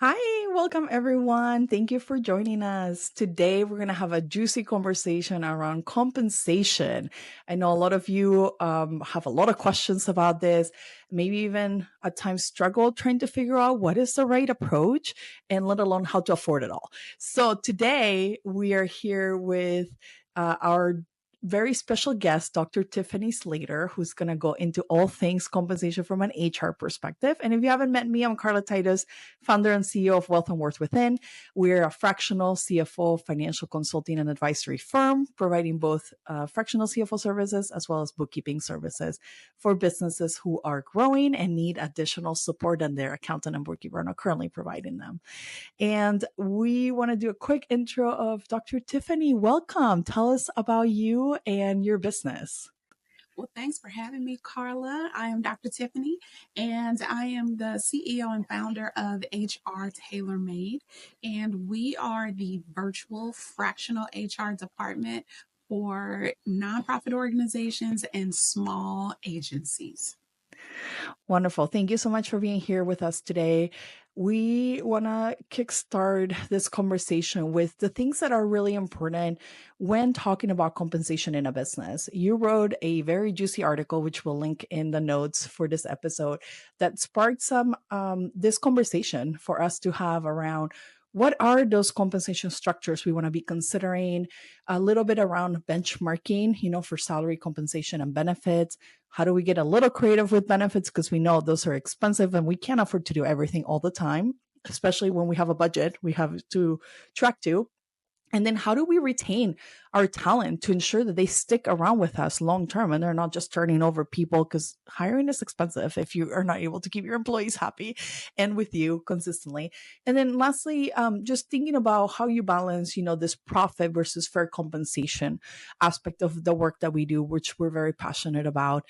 Hi, welcome everyone. Thank you for joining us. Today, we're going to have a juicy conversation around compensation. I know a lot of you have a lot of questions about this, maybe even at times struggle trying to figure out what is the right approach and let alone how to afford it all. So, today, we are here with our very special guest, Dr. Tiffany Slater, who's going to go into all things compensation from an HR perspective. And if you haven't met me, I'm Carla Titus, founder and CEO of Wealth and Worth Within. We're a fractional CFO financial consulting and advisory firm, providing both fractional CFO services as well as bookkeeping services for businesses who are growing and need additional support than their accountant and bookkeeper are not currently providing them. And we want to do a quick intro of Dr. Tiffany. Welcome. Tell us about you and your business. Well, thanks for having me, Carla. I am Dr. Tiffany, and I am the CEO and founder of HR Tailor Made. And we are the virtual fractional HR department for nonprofit organizations and small agencies. Wonderful. Thank you so much for being here with us today. We want to kickstart this conversation with the things that are really important when talking about compensation in a business. You wrote a very juicy article, which we'll link in the notes for this episode, that sparked some this conversation for us to have around what are those compensation structures we want to be considering, a little bit around benchmarking, for salary compensation and benefits. How do we get a little creative with benefits? Because we know those are expensive and we can't afford to do everything all the time, especially when we have a budget we have to track to. And then how do we retain our talent to ensure that they stick around with us long term and they're not just turning over people, because hiring is expensive if you are not able to keep your employees happy and with you consistently. And then lastly, just thinking about how you balance, this profit versus fair compensation aspect of the work that we do, which we're very passionate about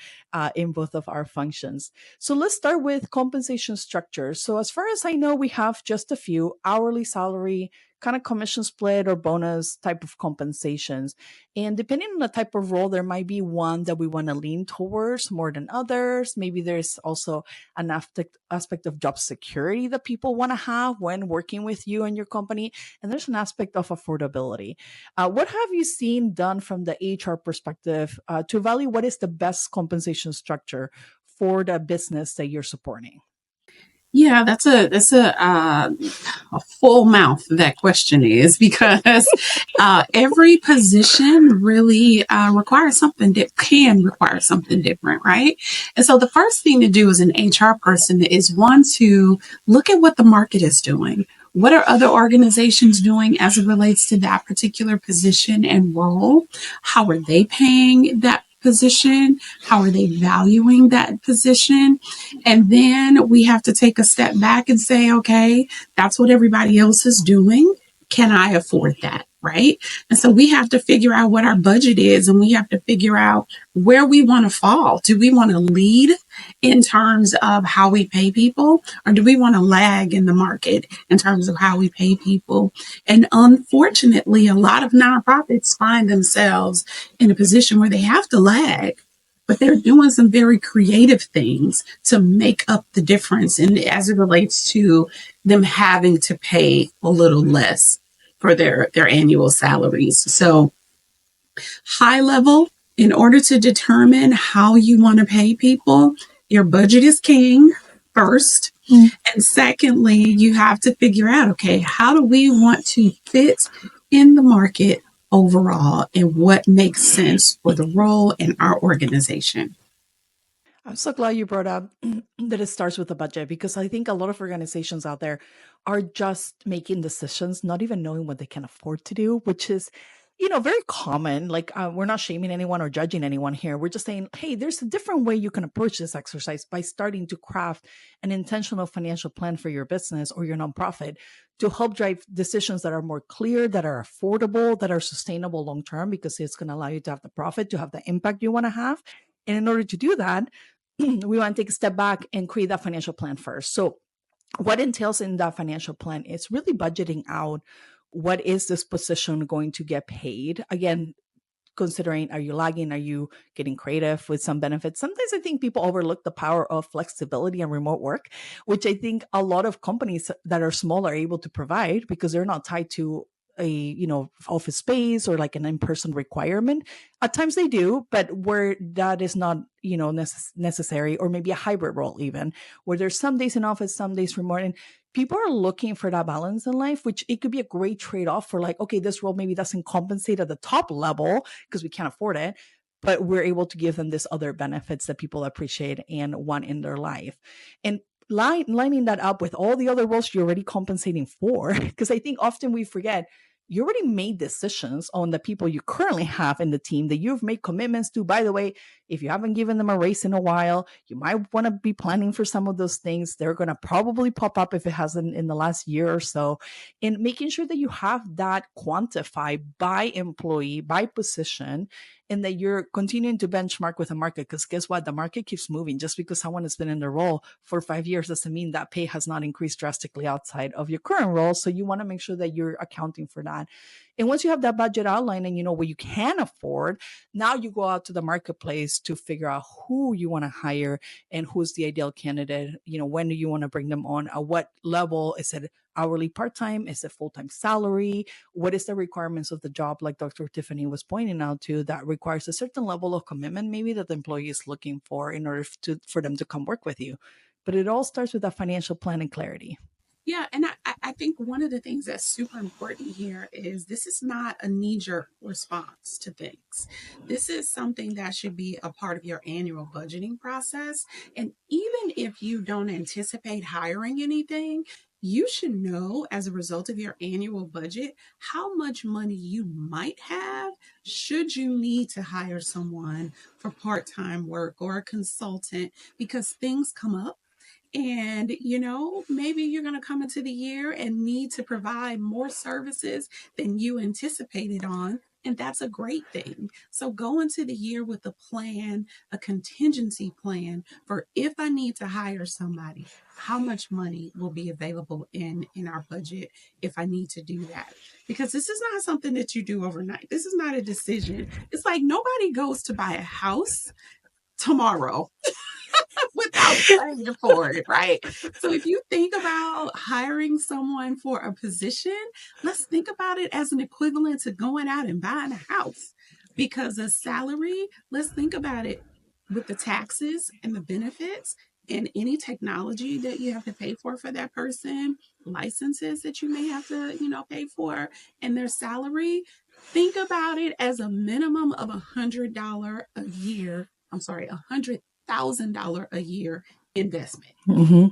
in both of our functions. So let's start with compensation structures. So as far as I know, we have just a few: hourly salary, kind of commission split or bonus type of compensations. And depending on the type of role, there might be one that we want to lean towards more than others. Maybe there's also an aspect of job security that people want to have when working with you and your company. And there's an aspect of affordability. What have you seen done from the HR perspective to evaluate what is the best compensation structure for the business that you're supporting? Yeah, that's a full mouth, that question is, because every position really requires something that can require something different, right? And so the first thing to do as an HR person is, one, to look at what the market is doing. What are other organizations doing as it relates to that particular position and role? How are they paying that position? How are they valuing that position? And then we have to take a step back and say, okay, that's what everybody else is doing. Can I afford that? Right. And so we have to figure out what our budget is, and we have to figure out where we want to fall. Do we want to lead in terms of how we pay people, or do we want to lag in the market in terms of how we pay people? And unfortunately, a lot of nonprofits find themselves in a position where they have to lag, but they're doing some very creative things to make up the difference, and as it relates to them having to pay a little less for their annual salaries. So high level, in order to determine how you want to pay people, your budget is king first. And secondly, you have to figure out, okay, how do we want to fit in the market overall, and what makes sense for the role in our organization? I'm so glad you brought up that it starts with a budget, because I think a lot of organizations out there are just making decisions, not even knowing what they can afford to do, which is, very common. Like, we're not shaming anyone or judging anyone here. We're just saying, hey, there's a different way you can approach this exercise by starting to craft an intentional financial plan for your business or your nonprofit to help drive decisions that are more clear, that are affordable, that are sustainable long term, because it's going to allow you to have the profit, to have the impact you want to have. And in order to do that, we want to take a step back and create that financial plan first. So what entails in that financial plan is really budgeting out what is this position going to get paid. Again, considering, are you lagging? Are you getting creative with some benefits? Sometimes I think people overlook the power of flexibility and remote work, which I think a lot of companies that are small are able to provide because they're not tied to a office space or like an in-person requirement. At times they do, but where that is not necessary, or maybe a hybrid role, even where there's some days in office, some days remote. And people are looking for that balance in life, which it could be a great trade-off for, like, okay, this role maybe doesn't compensate at the top level because we can't afford it, but we're able to give them this other benefits that people appreciate and want in their life. And lining that up with all the other roles you're already compensating for, because I think often we forget you already made decisions on the people you currently have in the team that you've made commitments to. By the way, if you haven't given them a raise in a while, you might want to be planning for some of those things. They're going to probably pop up if it hasn't in the last year or so. And making sure that you have that quantified by employee, by position, and that you're continuing to benchmark with the market. Because guess what? The market keeps moving. Just because someone has been in their role for 5 years doesn't mean that pay has not increased drastically outside of your current role. So you want to make sure that you're accounting for that. And once you have that budget outline and you know what you can afford, now you go out to the marketplace to figure out who you want to hire and who's the ideal candidate. When do you want to bring them on? At what level? Is it hourly, part-time? Is it full-time salary? What is the requirements of the job, like Dr. Tiffany was pointing out to, that requires a certain level of commitment maybe that the employee is looking for in order for them to come work with you. But it all starts with that financial plan and clarity. Yeah, and I think one of the things that's super important here is this is not a knee-jerk response to things. This is something that should be a part of your annual budgeting process. And even if you don't anticipate hiring anything, you should know, as a result of your annual budget, how much money you might have should you need to hire someone for part-time work or a consultant, because things come up. And, maybe you're going to come into the year and need to provide more services than you anticipated on. And that's a great thing. So go into the year with a plan, a contingency plan for, if I need to hire somebody, how much money will be available in our budget if I need to do that. Because this is not something that you do overnight. This is not a decision. It's like nobody goes to buy a house tomorrow without paying for it, right? So if you think about hiring someone for a position, let's think about it as an equivalent to going out and buying a house. Because a salary, let's think about it with the taxes and the benefits and any technology that you have to pay for that person, licenses that you may have to, pay for, and their salary. Think about it as a minimum of $100 a year. I'm sorry, $100,000 a year investment. Mm-hmm.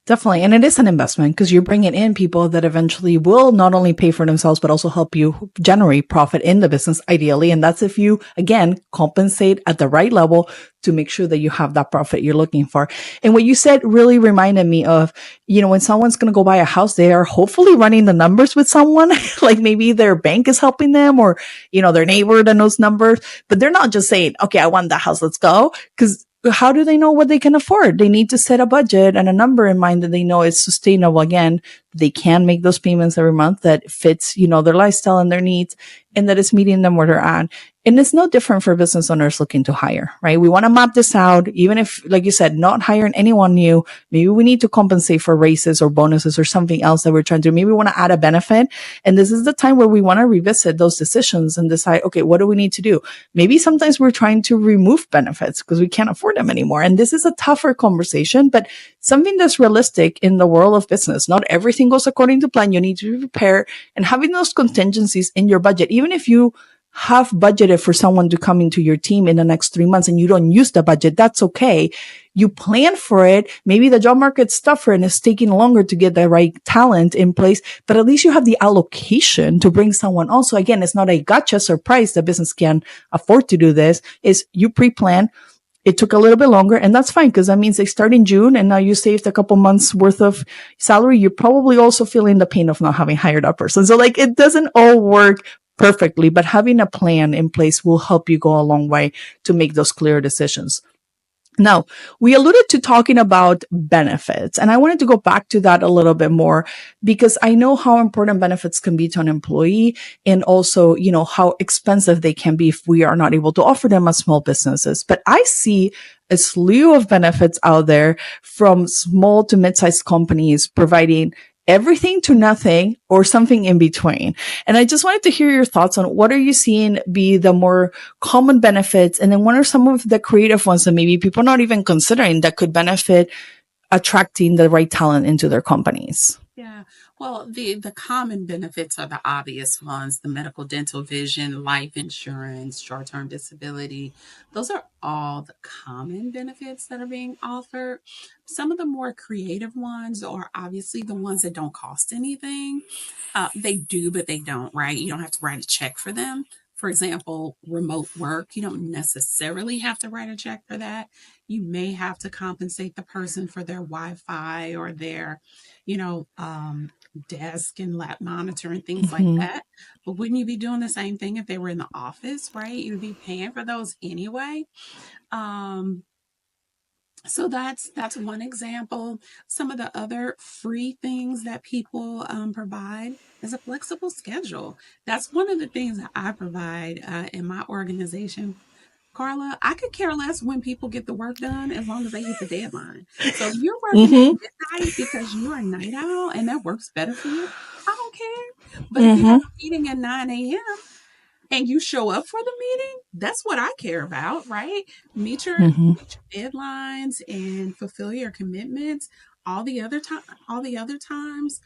Definitely. And it is an investment because you're bringing in people that eventually will not only pay for themselves, but also help you generate profit in the business, ideally. And that's if you, again, compensate at the right level to make sure that you have that profit you're looking for. And what you said really reminded me of, when someone's going to go buy a house, they are hopefully running the numbers with someone, like maybe their bank is helping them, or, their neighbor that knows numbers, but they're not just saying, okay, I want that house, let's go. Because how do they know what they can afford? They need to set a budget and a number in mind that they know is sustainable. Again, they can make those payments every month that fits, their lifestyle and their needs, and that is meeting them where they're at. And it's no different for business owners looking to hire, right? We want to map this out, even if, like you said, not hiring anyone new. Maybe we need to compensate for raises or bonuses or something else that we're trying to do. Maybe we want to add a benefit. And this is the time where we want to revisit those decisions and decide, okay, what do we need to do? Maybe sometimes we're trying to remove benefits because we can't afford them anymore. And this is a tougher conversation, but something that's realistic in the world of business. Not everything goes according to plan. You need to be prepared, and having those contingencies in your budget, even if you have budgeted for someone to come into your team in the next 3 months and you don't use the budget, that's okay. You plan for it. Maybe the job market's tougher and it's taking longer to get the right talent in place, but at least you have the allocation to bring someone on. So again, it's not a gotcha surprise. The business can afford to do this. Is you pre-plan. It took a little bit longer, and that's fine, because that means they start in June and now you saved a couple months worth of salary. You're probably also feeling the pain of not having hired that person. So it doesn't all work perfectly, but having a plan in place will help you go a long way to make those clear decisions. Now, we alluded to talking about benefits, and I wanted to go back to that a little bit more because I know how important benefits can be to an employee and also, how expensive they can be if we are not able to offer them as small businesses. But I see a slew of benefits out there from small to mid-sized companies providing everything to nothing or something in between. And I just wanted to hear your thoughts on what are you seeing be the more common benefits, and then what are some of the creative ones that maybe people are not even considering that could benefit attracting the right talent into their companies? Yeah. Well, the common benefits are the obvious ones: the medical, dental, vision, life insurance, short-term disability. Those are all the common benefits that are being offered. Some of the more creative ones are obviously the ones that don't cost anything. They do, but they don't, right? You don't have to write a check for them. For example, remote work, you don't necessarily have to write a check for that. You may have to compensate the person for their Wi-Fi or their, you know, um, desk and lap monitor and things like Mm-hmm. that. But wouldn't you be doing the same thing if they were in the office, right? You'd be paying for those anyway. Um, so that's one example. Some of the other free things that people provide is a flexible schedule. That's one of the things that I provide in my organization. Carla, I could care less when people get the work done as long as they hit the deadline. So if you're working at Mm-hmm. midnight because you're a night owl and that works better for you, I don't care. But if you have Mm-hmm. a meeting at 9 a.m. and you show up for the meeting, that's what I care about, right? Mm-hmm. Meet your deadlines and fulfill your commitments. All the other times,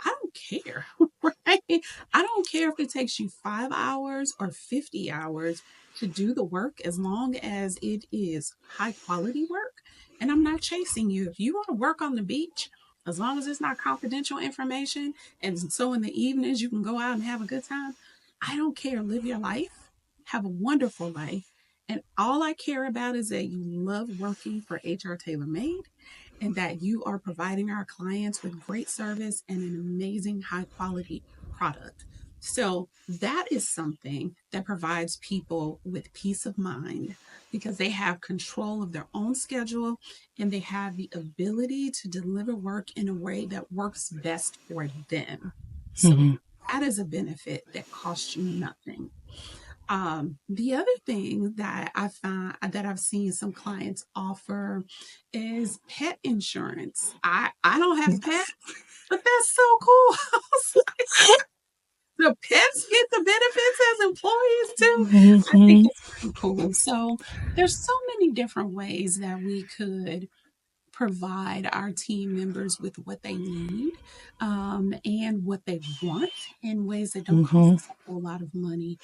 I don't care, right? I don't care if it takes you 5 hours or 50 hours to do the work as long as it is high quality work. And I'm not chasing you. If you want to work on the beach, as long as it's not confidential information, and so in the evenings you can go out and have a good time, I don't care. Live your life, have a wonderful life. And all I care about is that you love working for HR Tailor Made and that you are providing our clients with great service and an amazing high quality product. So that is something that provides people with peace of mind because they have control of their own schedule and they have the ability to deliver work in a way that works best for them. So Mm-hmm. that is a benefit that costs you nothing. The other thing that I find that I've seen some clients offer is pet insurance. I don't have a pet, but that's so cool. The pets get the benefits as employees too. I think Mm-hmm. it's pretty cool. So there's so many different ways that we could provide our team members with what they need and what they want in ways that don't cost Mm-hmm. us a whole lot of money.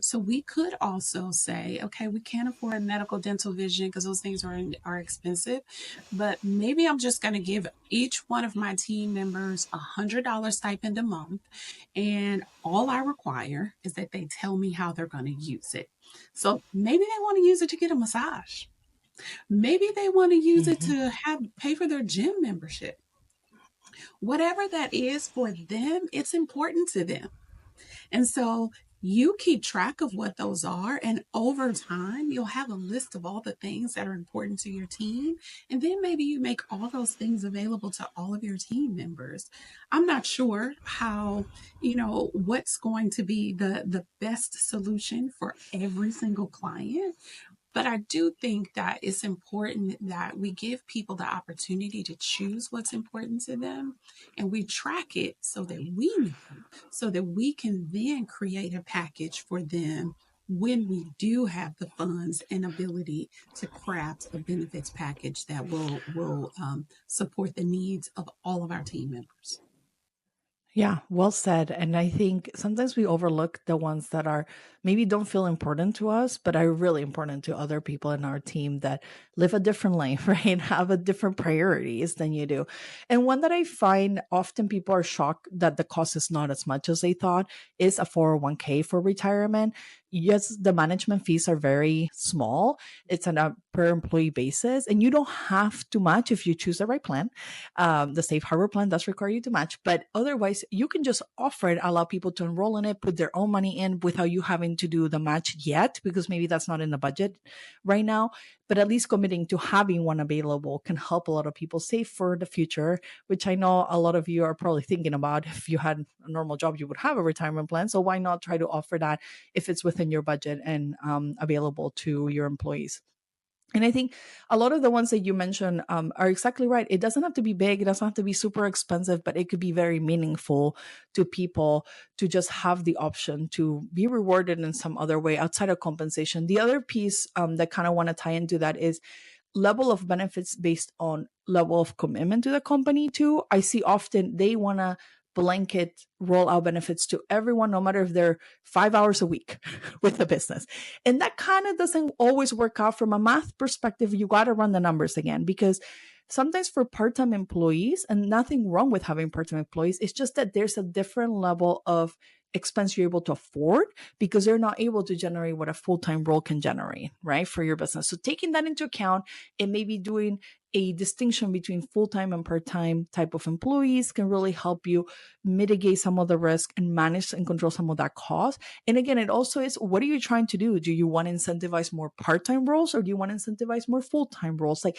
So we could also say, okay, we can't afford medical, dental, vision because those things are expensive. But maybe I'm just going to give each one of my team members $100 stipend a month, and all I require is that they tell me how they're going to use it. So maybe they want to use it to get a massage. Maybe they want to use it Mm-hmm. to have pay for their gym membership. Whatever that is for them, it's important to them. And so you keep track of what those are. And over time, you'll have a list of all the things that are important to your team. And then maybe you make all those things available to all of your team members. I'm not sure how, what's going to be the best solution for every single client. But I do think that it's important that we give people the opportunity to choose what's important to them and we track it so that we know, so that we can then create a package for them when we do have the funds and ability to craft a benefits package that will support the needs of all of our team members. Yeah, well said. And I think sometimes we overlook the ones that are maybe don't feel important to us, but are really important to other people in our team that live a different life, right? Have a different priorities than you do. And one that I find often people are shocked that the cost is not as much as they thought is a 401k for retirement. Yes, the management fees are very small. It's on a per employee basis, and you don't have to match if you choose the right plan. The safe harbor plan does require you to match, but otherwise, you can just offer it, allow people to enroll in it, put their own money in without you having to do the match yet, because maybe that's not in the budget right now. but at least committing to having one available can help a lot of people save for the future, which I know a lot of you are probably thinking about. If you had a normal job, you would have a retirement plan. So why not try to offer that if it's within your budget and available to your employees? And I think a lot of the ones that you mentioned are exactly right. It doesn't have to be big, it doesn't have to be super expensive, but it could be very meaningful to people to just have the option to be rewarded in some other way outside of compensation. The other piece that kind of want to tie into that is level of benefits based on level of commitment to the company too. I see often they want to blanket roll out benefits to everyone, no matter if they're 5 hours a week with the business. And that kind of doesn't always work out from a math perspective. You got to run the numbers again, because sometimes for part-time employees, and nothing wrong with having part-time employees, it's just that there's a different level of expense you're able to afford because they're not able to generate what a full-time role can generate, right, for your business. So taking that into account and maybe doing a distinction between full-time and part-time type of employees can really help you mitigate some of the risk and manage and control some of that cost. And again, it also is, what are you trying to do? Do you want to incentivize more part-time roles, or do you want to incentivize more full-time roles? Like,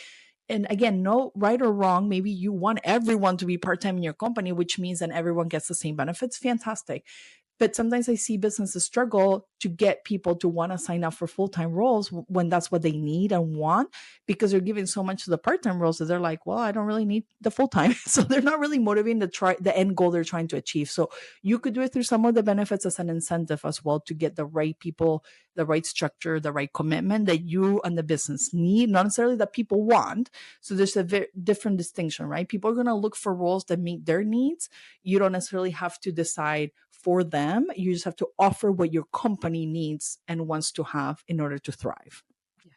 and again, no right or wrong. Maybe you want everyone to be part-time in your company, which means that everyone gets the same benefits. Fantastic. But sometimes I see businesses struggle to get people to want to sign up for full-time roles when that's what they need and want, because they're giving so much to the part-time roles that they're like, well, I don't really need the full-time. So they're not really motivating the end goal they're trying to achieve. So you could do it through some of the benefits as an incentive as well, to get the right people, the right structure, the right commitment that you and the business need, not necessarily that people want. So there's a very different distinction, right? People are going to look for roles that meet their needs. You don't necessarily have to decide for them. You just have to offer what your company needs and wants to have in order to thrive. Yes.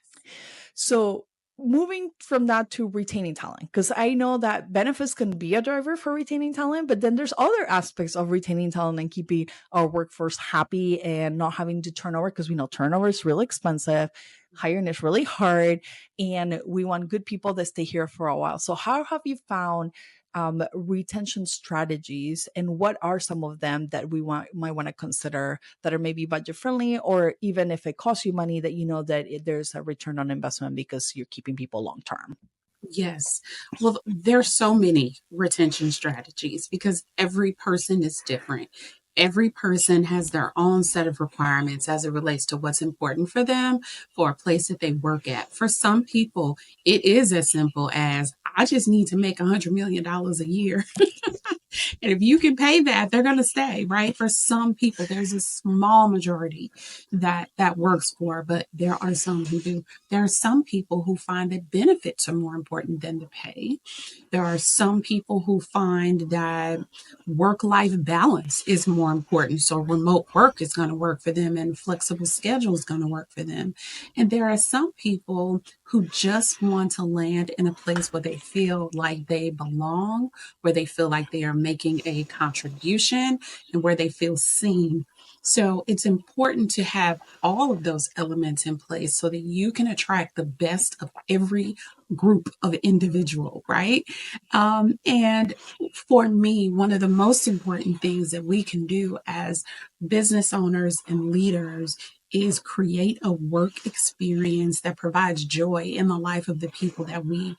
So moving from that to retaining talent, because I know that benefits can be a driver for retaining talent, but then there's other aspects of retaining talent and keeping our workforce happy and not having to turnover, because we know turnover is really expensive, hiring is really hard, and we want good people that stay here for a while. So how have you found retention strategies, and what are some of them that we might want to consider that are maybe budget friendly, or even if it costs you money, that you know that there's a return on investment because you're keeping people long term? Yes. Well, there's so many retention strategies because every person is different. Every person has their own set of requirements as it relates to what's important for them for a place that they work at. For some people, it is as simple as I just need to make $100 million a year. And if you can pay that, they're going to stay, right? For some people, there's a small majority that works for, but there are some who do. There are some people who find that benefits are more important than the pay. There are some people who find that work-life balance is more important. So remote work is going to work for them and flexible schedule is going to work for them. And there are some people who just want to land in a place where they feel like they belong, where they feel like they are making a contribution, and where they feel seen. So it's important to have all of those elements in place so that you can attract the best of every group of individual, right? And for me, one of the most important things that we can do as business owners and leaders is create a work experience that provides joy in the life of the people that we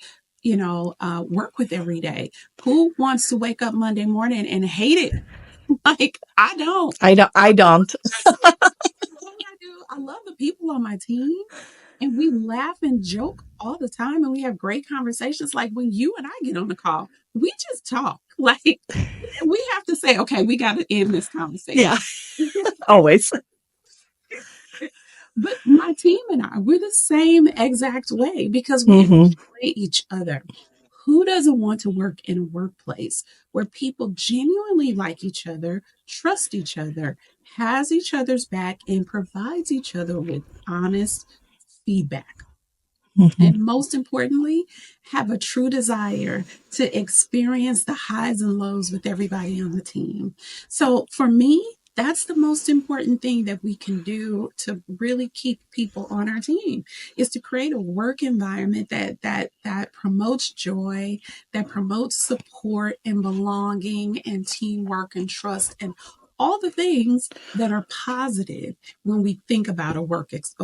work with every day. Who wants to wake up Monday morning and hate it? Like, I don't. I don't. What I do, I love the people on my team, and we laugh and joke all the time, and we have great conversations. Like when you and I get on the call, we just talk. Like we have to say, okay, we got to end this Yeah. conversation. Always. But my team and I, we're the same exact way because we Hmm. enjoy each other. Who doesn't want to work in a workplace where people genuinely like each other, trust each other, has each other's back, and provides each other with honest feedback? Hmm. And most importantly, have a true desire to experience the highs and lows with everybody on the team. So for me, that's the most important thing that we can do to really keep people on our team is to create a work environment that promotes joy, that promotes support and belonging and teamwork and trust and all the things that are positive when we think about a workplace.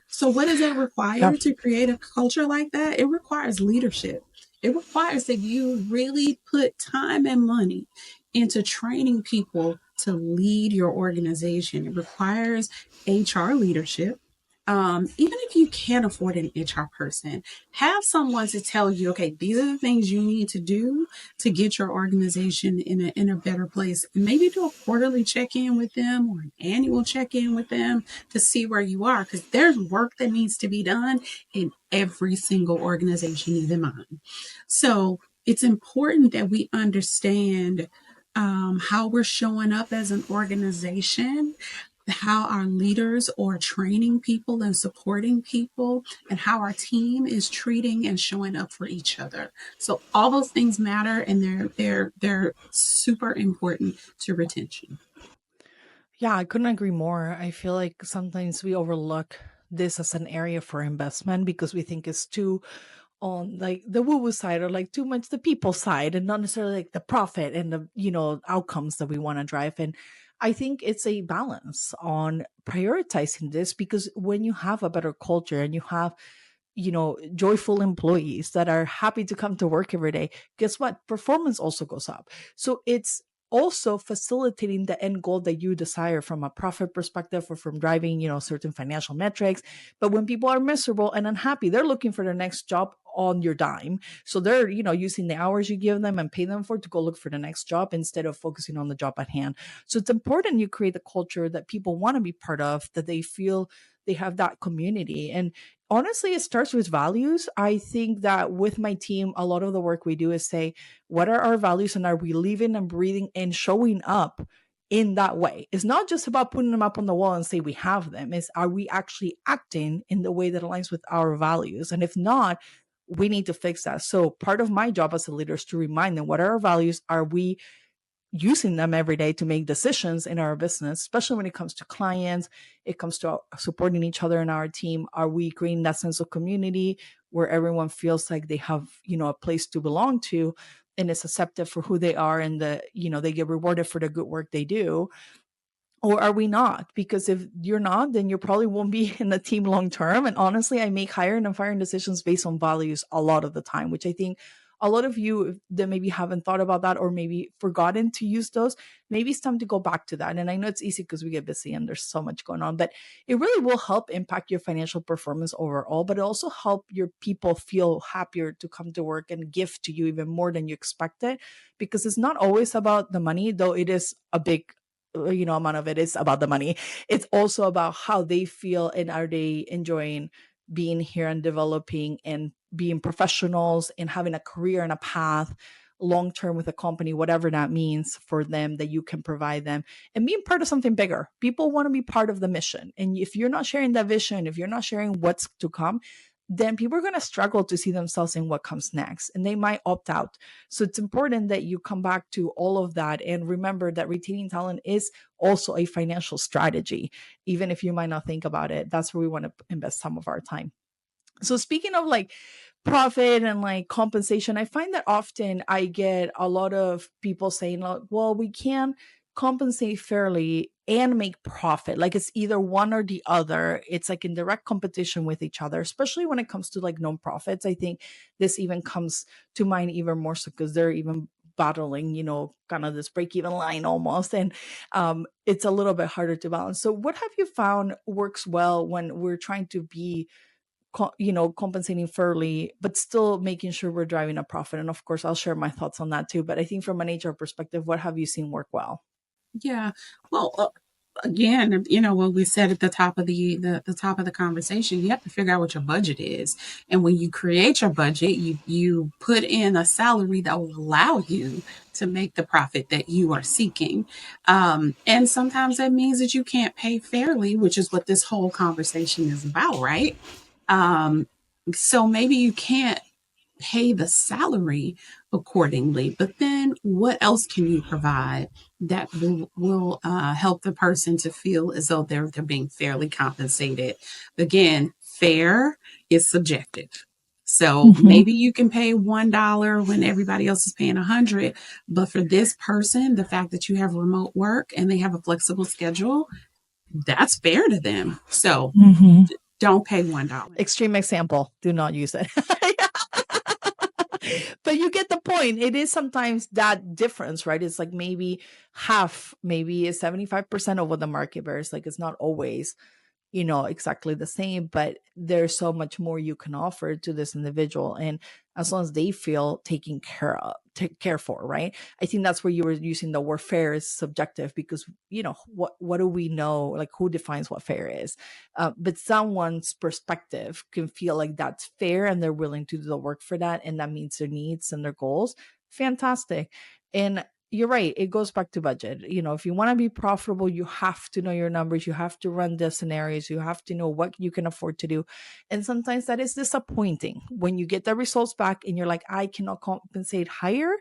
So what does that Yeah. require to create a culture like that? It requires leadership. It requires that you really put time and money into training people to lead your organization. It requires HR leadership. Even if you can't afford an HR person, have someone to tell you, okay, these are the things you need to do to get your organization in a better place. And maybe do a quarterly check-in with them or an annual check-in with them to see where you are, because there's work that needs to be done in every single organization, even mine. So it's important that we understand how we're showing up as an organization, how our leaders are training people and supporting people, and how our team is treating and showing up for each other. So all those things matter, and they're super important to retention. Yeah, I couldn't agree more. I feel like sometimes we overlook this as an area for investment because we think it's too on like the woo woo side, or like too much the people side, and not necessarily like the profit and the outcomes that we want to drive. And I think it's a balance on prioritizing this, because when you have a better culture and you have joyful employees that are happy to come to work every day, guess what? Performance also goes up. So it's also facilitating the end goal that you desire from a profit perspective, or from driving, certain financial metrics. But when people are miserable and unhappy, they're looking for their next job on your dime. So they're, using the hours you give them and pay them for to go look for the next job instead of focusing on the job at hand. So it's important you create a culture that people want to be part of, that they feel they have that community. And honestly, it starts with values. I think that with my team, a lot of the work we do is say, what are our values, and are we living and breathing and showing up in that way? It's not just about putting them up on the wall and say we have them. It's, are we actually acting in the way that aligns with our values? And if not, we need to fix that. So part of my job as a leader is to remind them, what are our values? Are we using them every day to make decisions in our business, especially when it comes to clients, it comes to supporting each other in our team? Are we creating that sense of community where everyone feels like they have, a place to belong to, and is accepted for who they are, and they get rewarded for the good work they do? Or are we not? Because if you're not, then you probably won't be in the team long term. And honestly, I make hiring and firing decisions based on values a lot of the time, which I think a lot of you that maybe haven't thought about that, or maybe forgotten to use those, maybe it's time to go back to that. And I know it's easy because we get busy and there's so much going on, but it really will help impact your financial performance overall, but it also help your people feel happier to come to work and give to you even more than you expected, because it's not always about the money, though it is a big amount of it is about the money. It's also about how they feel, and are they enjoying being here and developing and being professionals and having a career and a path long term with a company, whatever that means for them, that you can provide them, and being part of something bigger. People want to be part of the mission, and if you're not sharing that vision, if you're not sharing what's to come, then people are going to struggle to see themselves in what comes next, and they might opt out. So it's important that you come back to all of that and remember that retaining talent is also a financial strategy. Even if you might not think about it, that's where we want to invest some of our time. So speaking of like profit and like compensation, I find that often I get a lot of people saying, like, well, we can compensate fairly and make profit. Like it's either one or the other. It's like in direct competition with each other, especially when it comes to like nonprofits. I think this even comes to mind even more so because they're even battling, kind of this break even line almost. And it's a little bit harder to balance. So what have you found works well when we're trying to be compensating fairly, but still making sure we're driving a profit? And of course, I'll share my thoughts on that too. But I think from an HR perspective, what have you seen work well? Yeah. Well, again, what we said at the top of the top of the conversation, you have to figure out what your budget is, and when you create your budget, you put in a salary that will allow you to make the profit that you are seeking. And sometimes that means that you can't pay fairly, which is what this whole conversation is about, right? Um, so maybe you can't pay the salary accordingly. But then what else can you provide that will help the person to feel as though they're being fairly compensated? Again, fair is subjective. So Mhm. maybe you can pay $1 when everybody else is paying 100. But for this person, the fact that you have remote work and they have a flexible schedule, that's fair to them. So Mhm. don't pay $1. Extreme example. Do not use it. But you get the point. It is sometimes that difference, right? It's like maybe half, maybe it's 75% of what the market bears. Like it's not always, exactly the same, but there's so much more you can offer to this individual. And as long as they feel taken care of, take care for, right? I think that's where you were using the word fair is subjective because, what do we know? Like who defines what fair is? But someone's perspective can feel like that's fair and they're willing to do the work for that. And that meets their needs and their goals. Fantastic. And you're right. It goes back to budget. If you want to be profitable, you have to know your numbers. You have to run the scenarios. You have to know what you can afford to do. And sometimes that is disappointing when you get the results back and you're like, I cannot compensate higher.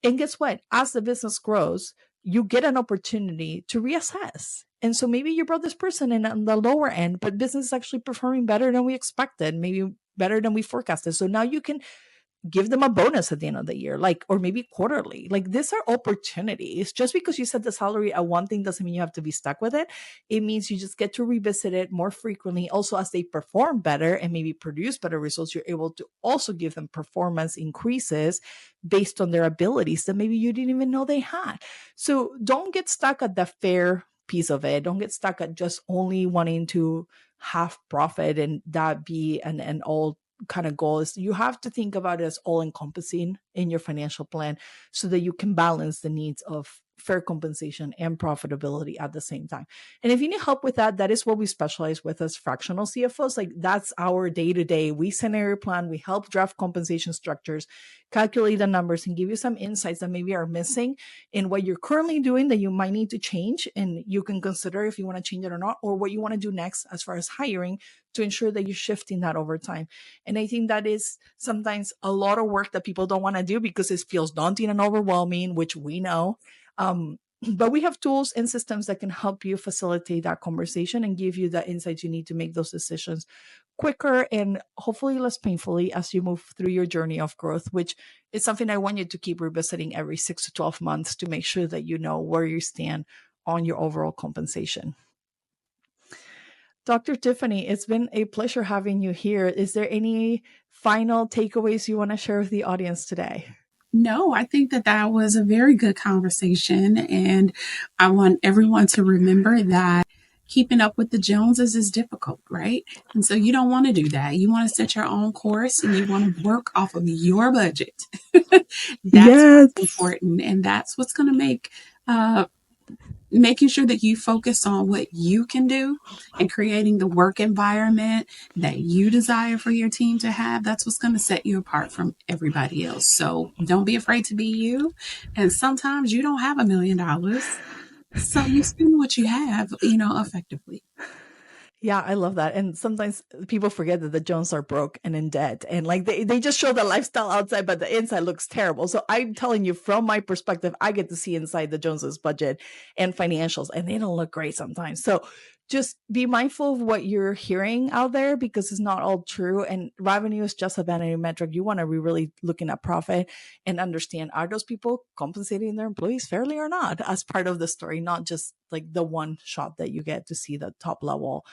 And guess what? As the business grows, you get an opportunity to reassess. And so maybe you brought this person in on the lower end, but business is actually performing better than we expected, maybe better than we forecasted. So now you can give them a bonus at the end of the year, like, or maybe quarterly. Like, these are opportunities. Just because you set the salary at one thing doesn't mean you have to be stuck with it. It means you just get to revisit it more frequently. Also, as they perform better and maybe produce better results, you're able to also give them performance increases based on their abilities that maybe you didn't even know they had. So don't get stuck at the fair piece of it. Don't get stuck at just only wanting to have profit and that be an all kind of goal. Is you have to think about it as all encompassing in your financial plan so that you can balance the needs of fair compensation and profitability at the same time. And if you need help with that, that is what we specialize with as fractional CFOs. Like that's our day to day. We scenario plan, we help draft compensation structures, calculate the numbers, and give you some insights that maybe are missing in what you're currently doing that you might need to change. And you can consider if you want to change it or not, or what you want to do next as far as hiring to ensure that you're shifting that over time. And I think that is sometimes a lot of work that people don't want to do because it feels daunting and overwhelming, which we know. But we have tools and systems that can help you facilitate that conversation and give you the insights you need to make those decisions quicker and hopefully less painfully as you move through your journey of growth, which is something I want you to keep revisiting every 6 to 12 months to make sure that you know where you stand on your overall compensation. Dr. Tiffany, it's been a pleasure having you here. Is there any final takeaways you want to share with the audience today? No, I think that that was a very good conversation. And I want everyone to remember that keeping up with the Joneses is difficult, right? And so you don't want to do that. You want to set your own course and you want to work off of your budget. That's what's Yes. important. And that's what's going to make uh, making sure that you focus on what you can do and creating the work environment that you desire for your team to have. That's what's going to set you apart from everybody else. So don't be afraid to be you. And sometimes you don't have $1 million. So you spend what you have, effectively. Yeah, I love that. And sometimes people forget that the Jones are broke and in debt. And like they just show the lifestyle outside, but the inside looks terrible. So I'm telling you, from my perspective, I get to see inside the Joneses budget and financials, and they don't look great sometimes. So just be mindful of what you're hearing out there because it's not all true. And revenue is just a vanity metric. You want to be really looking at profit and understand, are those people compensating their employees fairly or not as part of the story, not just like the one shot that you get to see the top level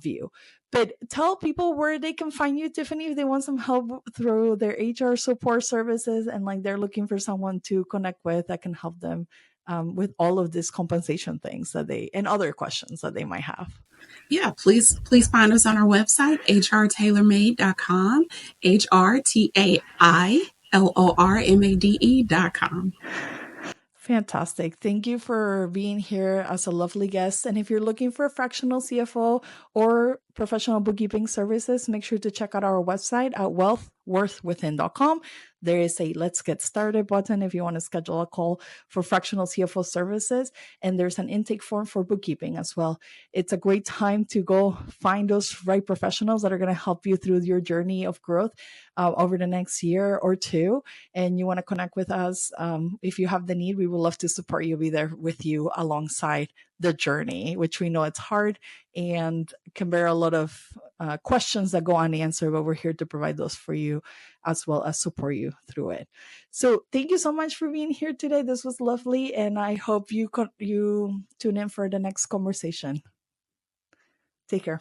view. But tell people where they can find you, Tiffany, if they want some help through their HR support services and like they're looking for someone to connect with that can help them with all of these compensation things that they and other questions that they might have. Yeah, please find us on our website, hrtailormade.com, HRTAILORMADE.com. Fantastic. Thank you for being here as a lovely guest. And if you're looking for a fractional CFO or professional bookkeeping services, make sure to check out our website at wealthworthwithin.com. There is a Let's Get Started button if you want to schedule a call for fractional CFO services. And there's an intake form for bookkeeping as well. It's a great time to go find those right professionals that are going to help you through your journey of growth over the next year or two. And you want to connect with us, if you have the need, we would love to support you, be there with you alongside the journey, which we know it's hard and can bear a lot of questions that go unanswered, but we're here to provide those for you as well as support you through it. So thank you so much for being here today. This was lovely, and I hope you tune in for the next conversation. Take care.